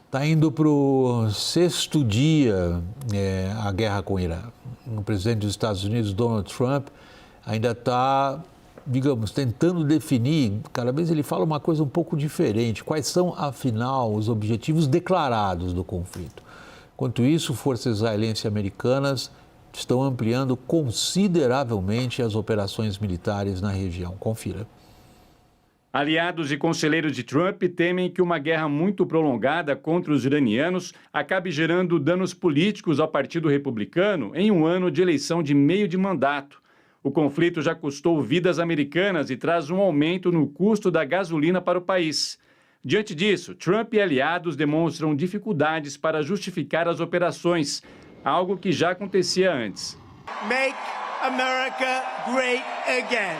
Está indo para o sexto dia a guerra com o Irã. O presidente dos Estados Unidos, Donald Trump, ainda está, digamos, tentando definir, cada vez ele fala uma coisa um pouco diferente, quais são, afinal, os objetivos declarados do conflito. Enquanto isso, forças israelenses e americanas estão ampliando consideravelmente as operações militares na região. Confira. Aliados e conselheiros de Trump temem que uma guerra muito prolongada contra os iranianos acabe gerando danos políticos ao Partido Republicano em um ano de eleição de meio de mandato. O conflito já custou vidas americanas e traz um aumento no custo da gasolina para o país. Diante disso, Trump e aliados demonstram dificuldades para justificar as operações, algo que já acontecia antes. Make America great again.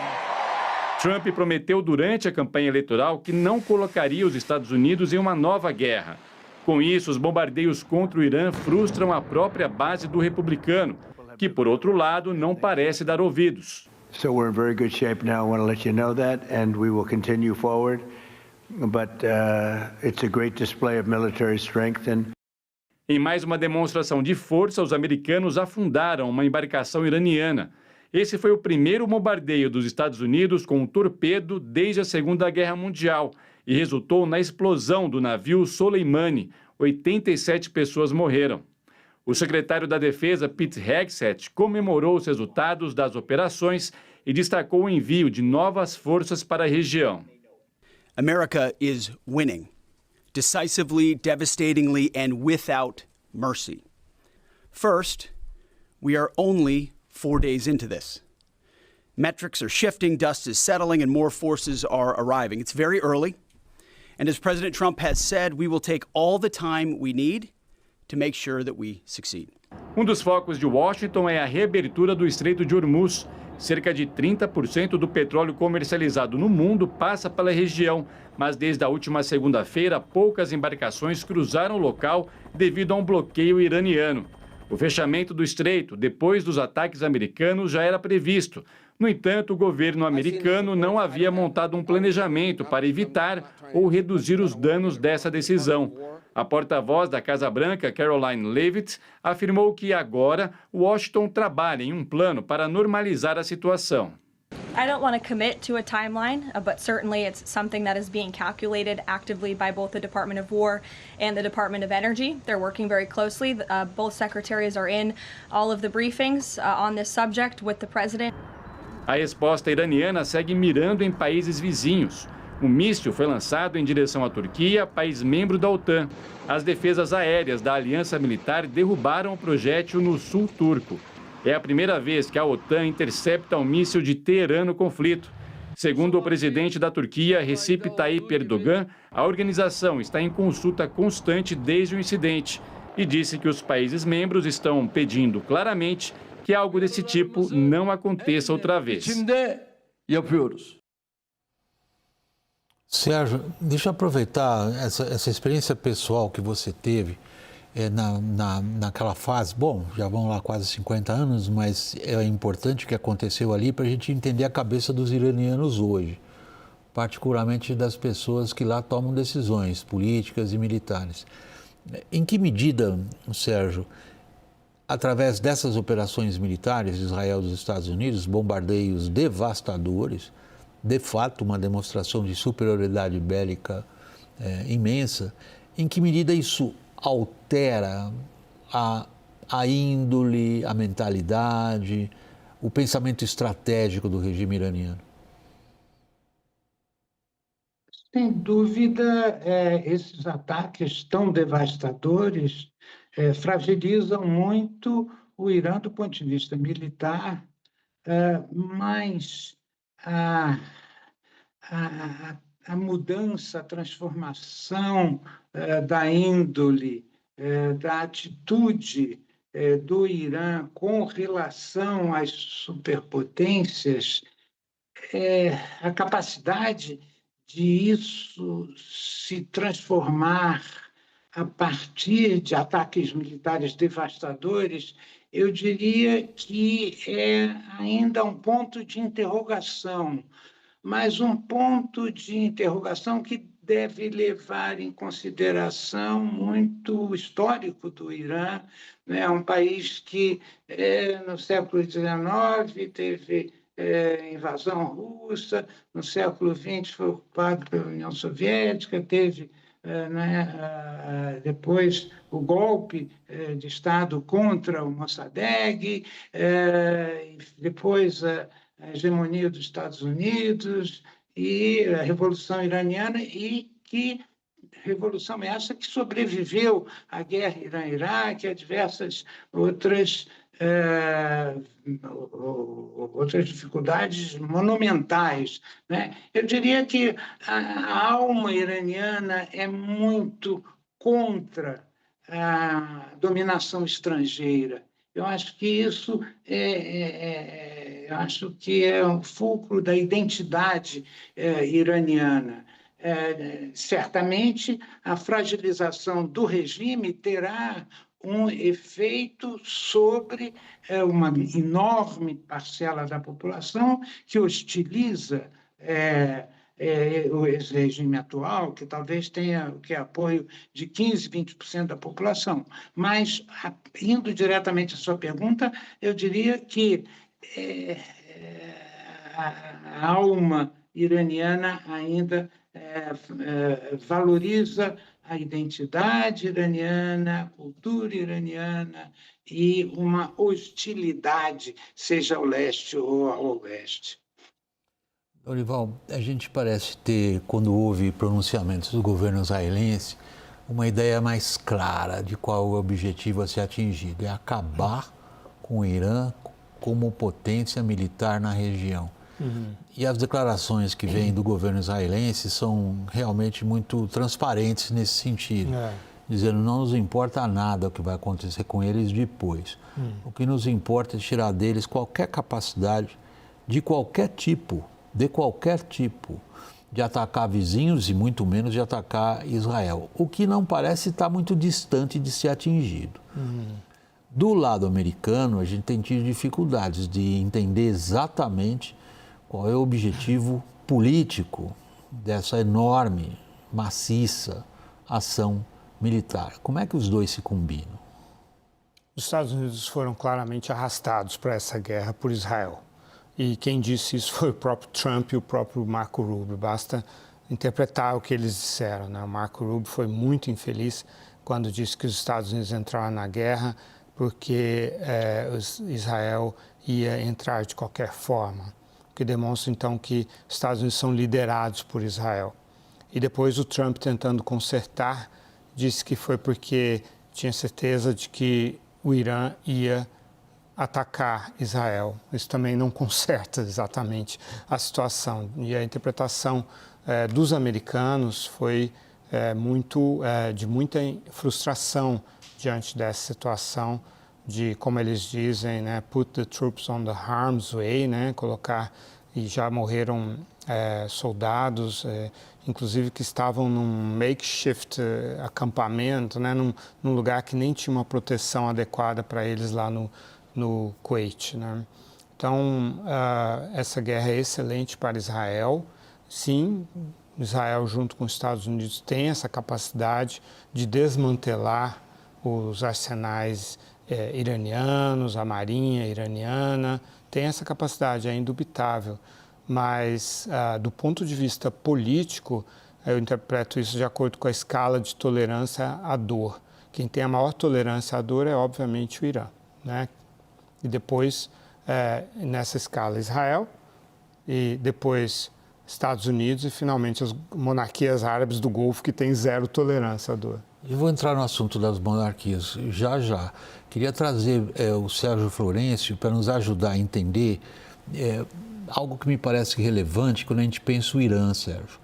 Trump prometeu durante a campanha eleitoral que não colocaria os Estados Unidos em uma nova guerra. Com isso, os bombardeios contra o Irã frustram a própria base do republicano, que, por outro lado, não parece dar ouvidos. So we're in very good shape now. I want to let you know that, and we will continue forward. But it's a great display of military strength. Em mais uma demonstração de força, os americanos afundaram uma embarcação iraniana. Esse foi o primeiro bombardeio dos Estados Unidos com um torpedo desde a Segunda Guerra Mundial e resultou na explosão do navio Soleimani. 87 pessoas morreram. O secretário da Defesa, Pete Hegseth, comemorou os resultados das operações e destacou o envio de novas forças para a região. America is winning, decisively, devastatingly, and without mercy. First, we are only 4 days into this. Metrics are shifting, dust is settling, and more forces are arriving. It's very early, and as President Trump has said, we will take all the time we need to make sure that we succeed. Um dos focos de Washington é a reabertura do Estreito de Hormuz. Cerca de 30% do petróleo comercializado no mundo passa pela região, mas desde a última segunda-feira, poucas embarcações cruzaram o local devido a um bloqueio iraniano. O fechamento do estreito, depois dos ataques americanos, já era previsto. No entanto, o governo americano não havia montado um planejamento para evitar ou reduzir os danos dessa decisão. A porta-voz da Casa Branca, Caroline Leavitt, afirmou que agora Washington trabalha em um plano para normalizar a situação. I don't want to commit to a timeline, but certainly it's something that is being calculated actively by both the Department of War and the Department of Energy. They're working very closely. Both secretaries are in all of the briefings on this subject with the president. A resposta iraniana segue mirando em países vizinhos. O míssil foi lançado em direção à Turquia, país membro da OTAN. As defesas aéreas da aliança militar derrubaram o projétil no sul turco. É a primeira vez que a OTAN intercepta um míssil de Teherã no conflito. Segundo o presidente da Turquia, Recep Tayyip Erdogan, a organização está em consulta constante desde o incidente e disse que os países membros estão pedindo claramente que algo desse tipo não aconteça outra vez. Sérgio, deixa eu aproveitar essa experiência pessoal que você teve naquela fase. Bom, já vão lá quase 50 anos, mas é importante o que aconteceu ali para a gente entender a cabeça dos iranianos hoje, particularmente das pessoas que lá tomam decisões políticas e militares. Em que medida, Sérgio, através dessas operações militares de Israel e dos Estados Unidos, bombardeios devastadores, de fato uma demonstração de superioridade bélica imensa, em que medida isso altera a índole, a mentalidade, o pensamento estratégico do regime iraniano? Sem dúvida, esses ataques tão devastadores fragilizam muito o Irã do ponto de vista militar, mas a mudança, a transformação da índole, da atitude do Irã com relação às superpotências, a capacidade de isso se transformar a partir de ataques militares devastadores, eu diria que é ainda um ponto de interrogação, mas um ponto de interrogação que deve levar em consideração muito o histórico do Irã, né? Um país que, no século XIX, teve invasão russa, no século XX foi ocupado pela União Soviética, teve depois o golpe de Estado contra o Mossadegh, depois a hegemonia dos Estados Unidos e a Revolução Iraniana, e que revolução essa que sobreviveu à guerra Irã-Iraque e a diversas outras dificuldades monumentais, né? Eu diria que a alma iraniana é muito contra a dominação estrangeira. Eu acho que isso eu acho que é o fulcro da identidade iraniana. Certamente, a fragilização do regime terá um efeito sobre uma enorme parcela da população que hostiliza o regime atual, que talvez tenha apoio de 15%, 20% da população. Mas, indo diretamente à sua pergunta, eu diria que a alma iraniana ainda valoriza a identidade iraniana, a cultura iraniana e uma hostilidade, seja ao leste ou ao oeste. Dorival, a gente parece ter, quando houve pronunciamentos do governo israelense, uma ideia mais clara de qual é o objetivo a ser atingido, é acabar com o Irã como potência militar na região. E as declarações que vêm do governo israelense são realmente muito transparentes nesse sentido, dizendo não nos importa nada o que vai acontecer com eles depois. O que nos importa é tirar deles qualquer capacidade de qualquer tipo, de atacar vizinhos e muito menos de atacar Israel, o que não parece estar muito distante de ser atingido. Do lado americano, a gente tem tido dificuldades de entender exatamente qual é o objetivo político dessa enorme, maciça ação militar. Como é que os dois se combinam? Os Estados Unidos foram claramente arrastados para essa guerra por Israel. E quem disse isso foi o próprio Trump e o próprio Marco Rubio. Basta interpretar o que eles disseram, né? O Marco Rubio foi muito infeliz quando disse que os Estados Unidos entraram na guerra porque Israel ia entrar de qualquer forma, que demonstra, então, que os Estados Unidos são liderados por Israel. E depois o Trump, tentando consertar, disse que foi porque tinha certeza de que o Irã ia atacar Israel. Isso também não conserta exatamente a situação. E a interpretação dos americanos foi de muita frustração diante dessa situação, de, como eles dizem, né, put the troops on the harm's way, né, colocar, e já morreram soldados, inclusive que estavam num makeshift acampamento, né, num lugar que nem tinha uma proteção adequada para eles lá no Kuwait, né. Então, essa guerra é excelente para Israel. Sim, Israel, junto com os Estados Unidos, tem essa capacidade de desmantelar os arsenais iranianos, a marinha iraniana, tem essa capacidade, é indubitável. Mas, do ponto de vista político, eu interpreto isso de acordo com a escala de tolerância à dor. Quem tem a maior tolerância à dor é, obviamente, o Irã, né? E depois, nessa escala, Israel, e depois Estados Unidos e, finalmente, as monarquias árabes do Golfo, que têm zero tolerância à dor. Eu vou entrar no assunto das monarquias já. Queria trazer o Sérgio Florencio para nos ajudar a entender algo que me parece relevante quando a gente pensa o Irã, Sérgio.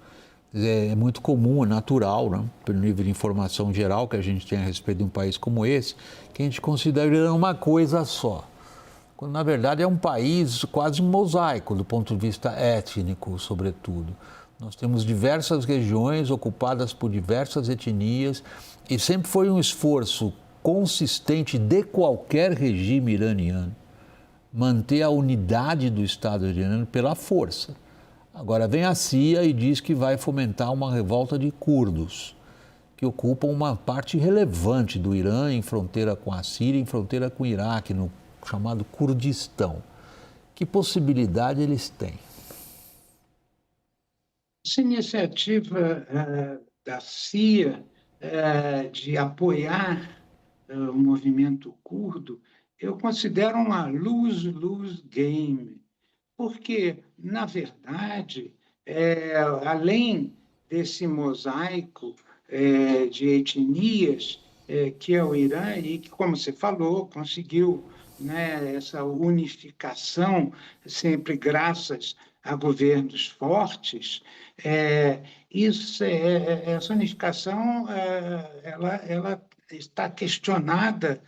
É muito comum, é natural, né, pelo nível de informação geral que a gente tem a respeito de um país como esse, que a gente considera o Irã uma coisa só. Quando, na verdade, é um país quase um mosaico, do ponto de vista étnico, sobretudo. Nós temos diversas regiões ocupadas por diversas etnias e sempre foi um esforço consistente de qualquer regime iraniano manter a unidade do Estado iraniano pela força. Agora vem a CIA e diz que vai fomentar uma revolta de curdos, que ocupam uma parte relevante do Irã, em fronteira com a Síria, em fronteira com o Iraque, no chamado Kurdistão. Que possibilidade eles têm? Essa iniciativa da CIA de apoiar o movimento curdo, eu considero uma lose-lose game, porque, na verdade, além desse mosaico de etnias que é o Irã e que, como você falou, conseguiu, né, essa unificação sempre graças a governos fortes, essa unificação ela está questionada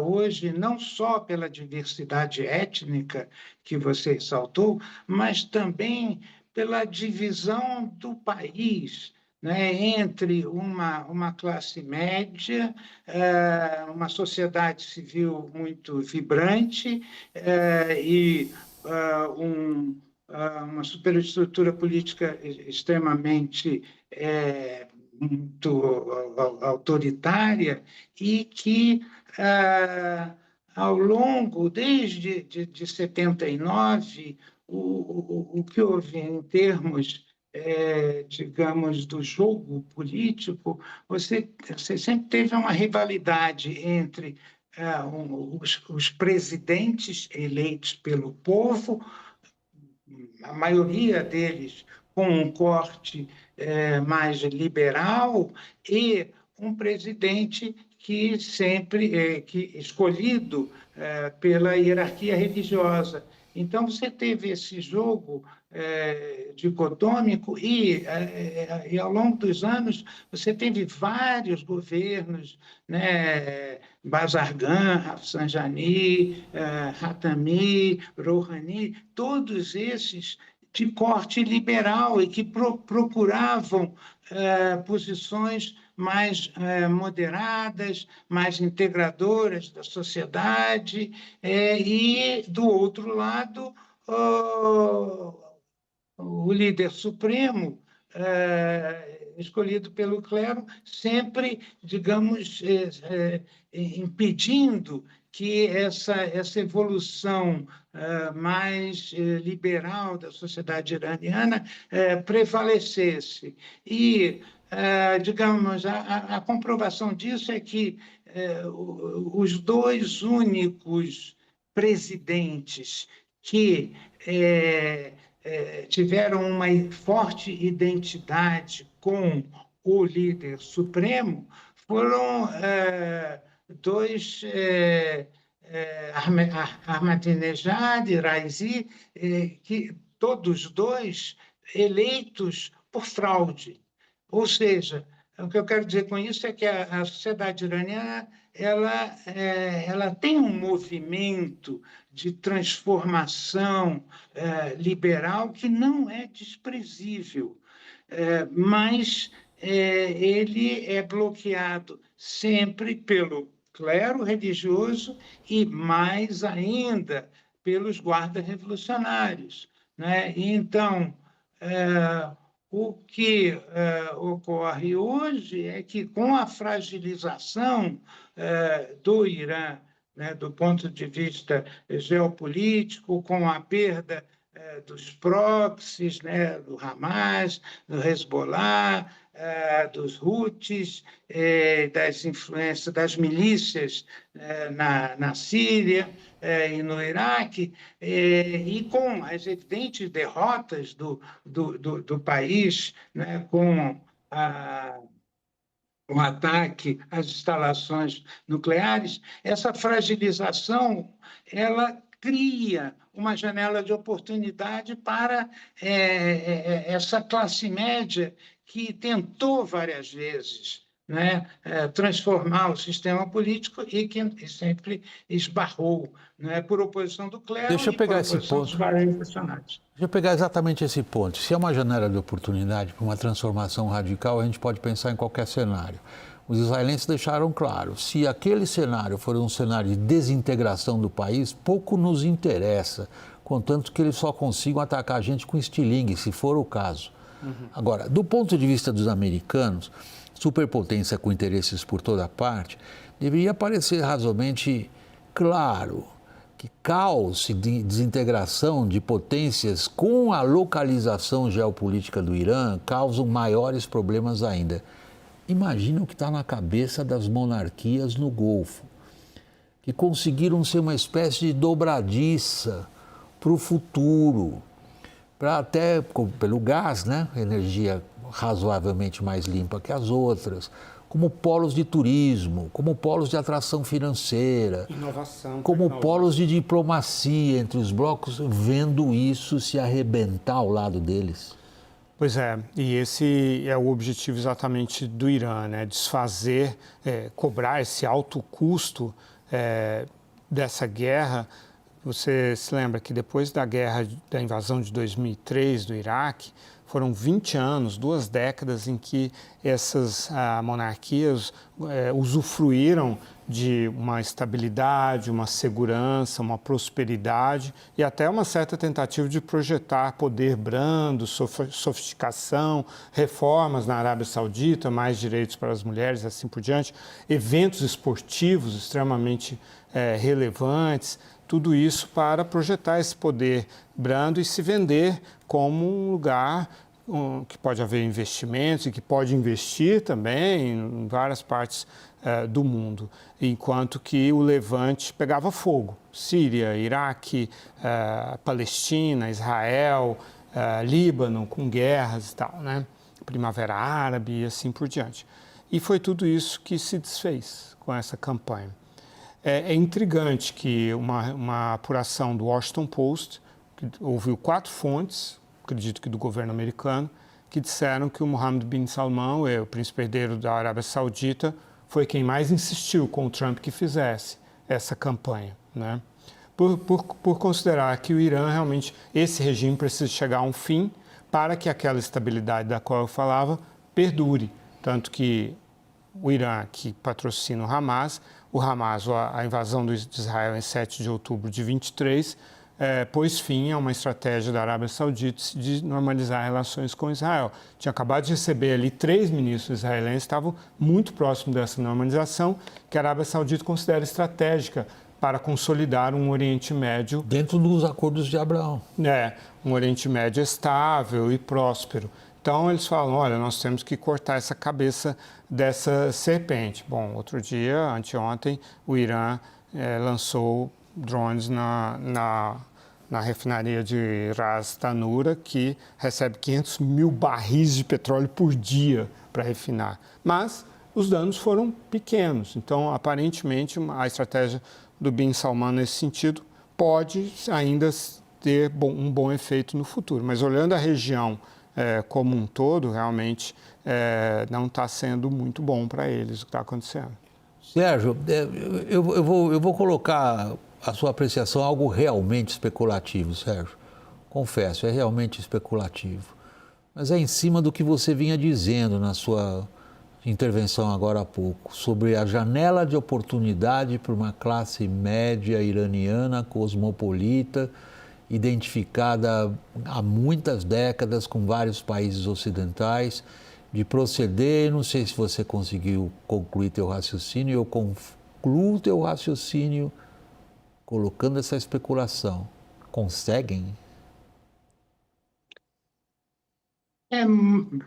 hoje não só pela diversidade étnica que você ressaltou, mas também pela divisão do país, né, entre uma classe média, uma sociedade civil muito vibrante e uma superestrutura política extremamente muito autoritária e que, ao longo, desde 79, o que houve em termos, digamos, do jogo político, você sempre teve uma rivalidade entre os presidentes eleitos pelo povo, a maioria deles com um corte mais liberal, e um presidente que sempre escolhido pela hierarquia religiosa. Então, você teve esse jogo dicotômico e, ao longo dos anos, você teve vários governos, né, Bazargan, Rafsanjani, Khatami, Rouhani, todos esses de corte liberal e que procuravam posições mais moderadas, mais integradoras da sociedade, e, do outro lado, o líder supremo, escolhido pelo clero, sempre, digamos, impedindo que essa evolução mais liberal da sociedade iraniana prevalecesse. E, digamos, a comprovação disso é que os dois únicos presidentes que tiveram uma forte identidade com o líder supremo foram dois, Ahmadinejad e Raisi, que todos dois eleitos por fraude. Ou seja, o que eu quero dizer com isso é que a sociedade iraniana ela tem um movimento de transformação liberal que não é desprezível, mas ele é bloqueado sempre pelo clero religioso e, mais ainda, pelos guardas revolucionários, né? Então, o que ocorre hoje é que, com a fragilização do Irã, né, do ponto de vista geopolítico, com a perda dos proxies, né, do Hamas, do Hezbollah, dos Houthis, das influências das milícias na Síria e no Iraque, e com as evidentes derrotas do país, né, com o ataque às instalações nucleares, essa fragilização ela cria uma janela de oportunidade para essa classe média que tentou várias vezes, né, transformar o sistema político e que sempre esbarrou, né, por oposição do clero. Deixa eu pegar esse ponto. Dos vários revolucionários. Deixa eu pegar exatamente esse ponto. Se é uma janela de oportunidade para uma transformação radical, a gente pode pensar em qualquer cenário. Os israelenses deixaram claro, se aquele cenário for um cenário de desintegração do país, pouco nos interessa, contanto que eles só consigam atacar a gente com estilingue, se for o caso. Agora, do ponto de vista dos americanos, superpotência com interesses por toda parte, deveria parecer razoavelmente claro que caos e desintegração de potências com a localização geopolítica do Irã causam maiores problemas ainda. Imagina o que está na cabeça das monarquias no Golfo, que conseguiram ser uma espécie de dobradiça para o futuro, para até, pelo gás, né? Energia razoavelmente mais limpa que as outras, como polos de turismo, como polos de atração financeira, inovação, como polos de diplomacia entre os blocos, vendo isso se arrebentar ao lado deles. Pois é, e esse é o objetivo exatamente do Irã, né? Desfazer, cobrar esse alto custo dessa guerra. Você se lembra que depois da invasão de 2003 do Iraque, foram 20 anos, 2 décadas em que essas monarquias usufruíram de uma estabilidade, uma segurança, uma prosperidade e até uma certa tentativa de projetar poder brando, sofisticação, reformas na Arábia Saudita, mais direitos para as mulheres, assim por diante, eventos esportivos extremamente relevantes, tudo isso para projetar esse poder brando e se vender como um lugar que pode haver investimentos e que pode investir também em várias partes do mundo, enquanto que o Levante pegava fogo. Síria, Iraque, Palestina, Israel, Líbano, com guerras e tal, né? Primavera Árabe e assim por diante. E foi tudo isso que se desfez com essa campanha. É intrigante que uma apuração do Washington Post, que ouviu 4 fontes, acredito que do governo americano, que disseram que o Mohammed bin Salman, o príncipe herdeiro da Arábia Saudita, foi quem mais insistiu com o Trump que fizesse essa campanha, né? Por considerar que o Irã realmente, esse regime precisa chegar a um fim para que aquela estabilidade da qual eu falava perdure. Tanto que o Irã, que patrocina o Hamas, a invasão de Israel em 7 de outubro de 23, pôs fim a uma estratégia da Arábia Saudita de normalizar relações com Israel. Tinha acabado de receber ali 3 ministros israelenses, estavam muito próximos dessa normalização, que a Arábia Saudita considera estratégica para consolidar um Oriente Médio... Dentro dos acordos de Abraão. Um Oriente Médio estável e próspero. Então, eles falam, olha, nós temos que cortar essa cabeça dessa serpente. Bom, outro dia, anteontem, o Irã lançou drones na refinaria de Ras Tanura, que recebe 500 mil barris de petróleo por dia para refinar. Mas os danos foram pequenos. Então, aparentemente, a estratégia do Bin Salman nesse sentido pode ainda ter um bom efeito no futuro. Mas olhando a região como um todo, realmente não está sendo muito bom para eles o que está acontecendo. Sérgio, eu vou colocar a sua apreciação algo realmente especulativo, Sérgio. Confesso, é realmente especulativo. Mas é em cima do que você vinha dizendo na sua intervenção agora há pouco, sobre a janela de oportunidade para uma classe média iraniana, cosmopolita, identificada há muitas décadas com vários países ocidentais, de proceder, não sei se você conseguiu concluir teu raciocínio, eu concluo teu raciocínio colocando essa especulação. Conseguem?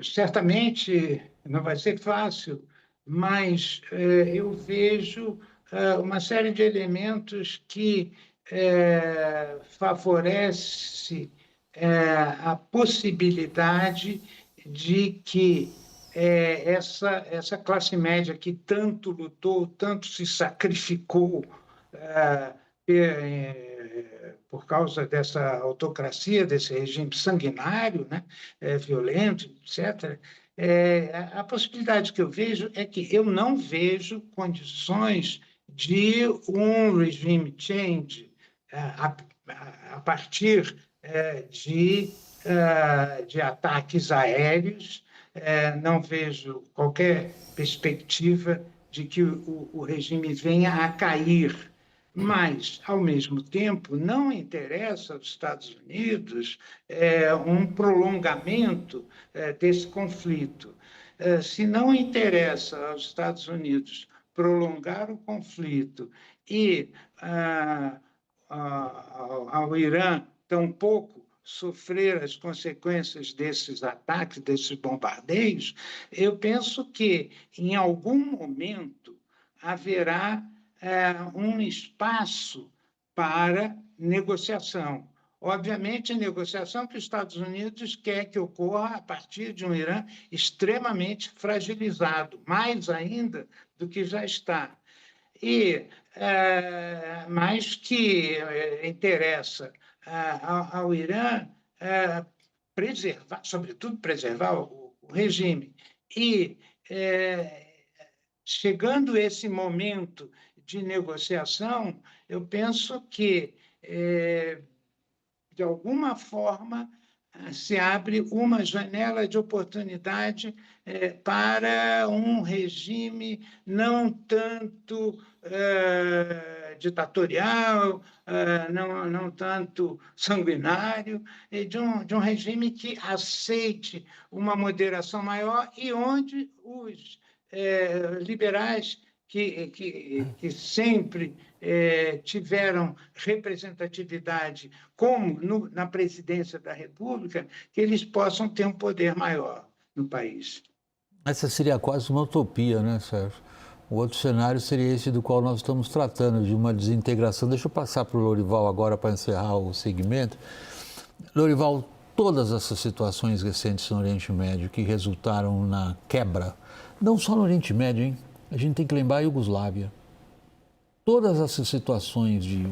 Certamente não vai ser fácil, mas eu vejo uma série de elementos que favorece a possibilidade de que essa classe média que tanto lutou, tanto se sacrificou por causa dessa autocracia, desse regime sanguinário, né, violento, etc., a possibilidade que eu vejo é que eu não vejo condições de um regime change a partir de ataques aéreos. Não vejo qualquer perspectiva de que o regime venha a cair, mas, ao mesmo tempo, não interessa aos Estados Unidos um prolongamento desse conflito. Se não interessa aos Estados Unidos prolongar o conflito e ao Irã tampouco sofrer as consequências desses ataques, desses bombardeios, eu penso que, em algum momento, haverá um espaço para negociação. Obviamente, a negociação que os Estados Unidos quer que ocorra a partir de um Irã extremamente fragilizado, mais ainda do que já está. Mas que interessa ao Irã preservar, sobretudo preservar o regime. E, chegando esse momento de negociação, eu penso que, de alguma forma, se abre uma janela de oportunidade para um regime não tanto ditatorial, não tanto sanguinário, de um regime que aceite uma moderação maior e onde os liberais que sempre tiveram representatividade, como na presidência da República, que eles possam ter um poder maior no país. Essa seria quase uma utopia, né, Sérgio? O outro cenário seria esse do qual nós estamos tratando, de uma desintegração. Deixa eu passar para o Lorival agora para encerrar o segmento. Lorival, todas essas situações recentes no Oriente Médio que resultaram na quebra, não só no Oriente Médio, hein? A gente tem que lembrar a Iugoslávia. Todas essas situações de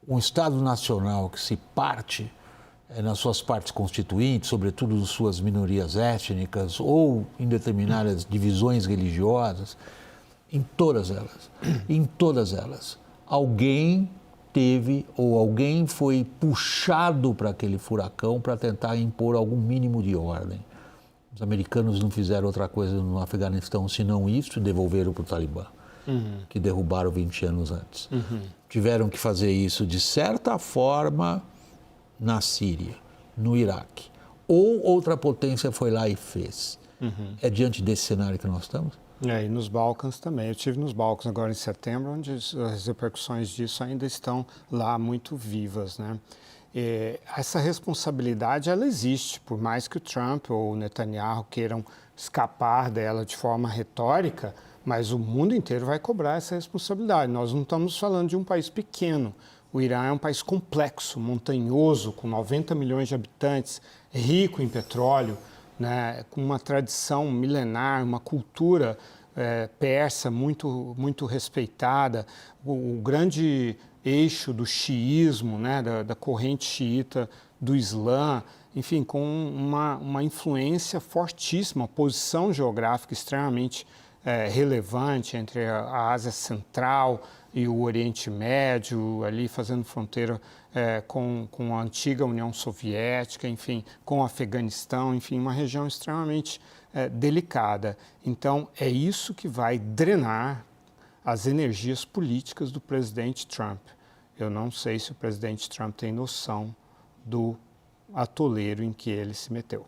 um Estado nacional que se parte nas suas partes constituintes, sobretudo nas suas minorias étnicas ou em determinadas divisões religiosas, em todas elas, alguém teve ou alguém foi puxado para aquele furacão para tentar impor algum mínimo de ordem. Os americanos não fizeram outra coisa no Afeganistão senão isso e devolveram para o Talibã, que derrubaram 20 anos antes. Tiveram que fazer isso, de certa forma, na Síria, no Iraque. Ou outra potência foi lá e fez. É diante desse cenário que nós estamos? E nos Balcãs também. Eu estive nos Balcãs agora em setembro, onde as repercussões disso ainda estão lá muito vivas, né? Essa responsabilidade, ela existe, por mais que o Trump ou o Netanyahu queiram escapar dela de forma retórica, mas o mundo inteiro vai cobrar essa responsabilidade. Nós não estamos falando de um país pequeno. O Irã é um país complexo, montanhoso, com 90 milhões de habitantes, rico em petróleo, né, com uma tradição milenar, uma cultura persa muito respeitada, o grande eixo do xiismo, né, da corrente xiita do Islã, enfim, com uma influência fortíssima, uma posição geográfica extremamente relevante entre a Ásia Central e o Oriente Médio, ali fazendo fronteira com a antiga União Soviética, enfim, com o Afeganistão, enfim, uma região extremamente delicada. Então, é isso que vai drenar as energias políticas do presidente Trump. Eu não sei se o presidente Trump tem noção do atoleiro em que ele se meteu.